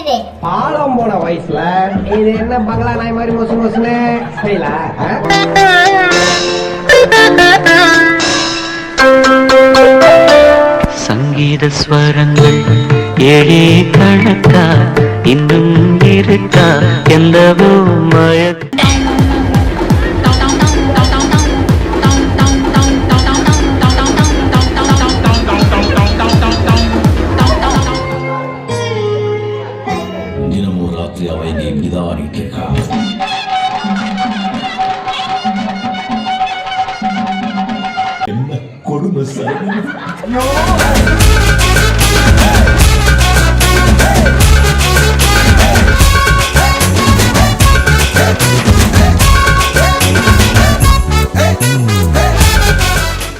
இது பாலம் போன வயசுல இது என்ன பங்களா நாய் மாதிரி மொசு மொசுன்னு ஸ்டைலா? சங்கீத ஸ்வரங்கள் ஏழே கணக்கா இன்னும் இருக்கா எந்தவோ மயக்க தினமும் ராத்திரி அவை நீ இப்படிதான் இருக்கா? என்ன கொடுமை சார்.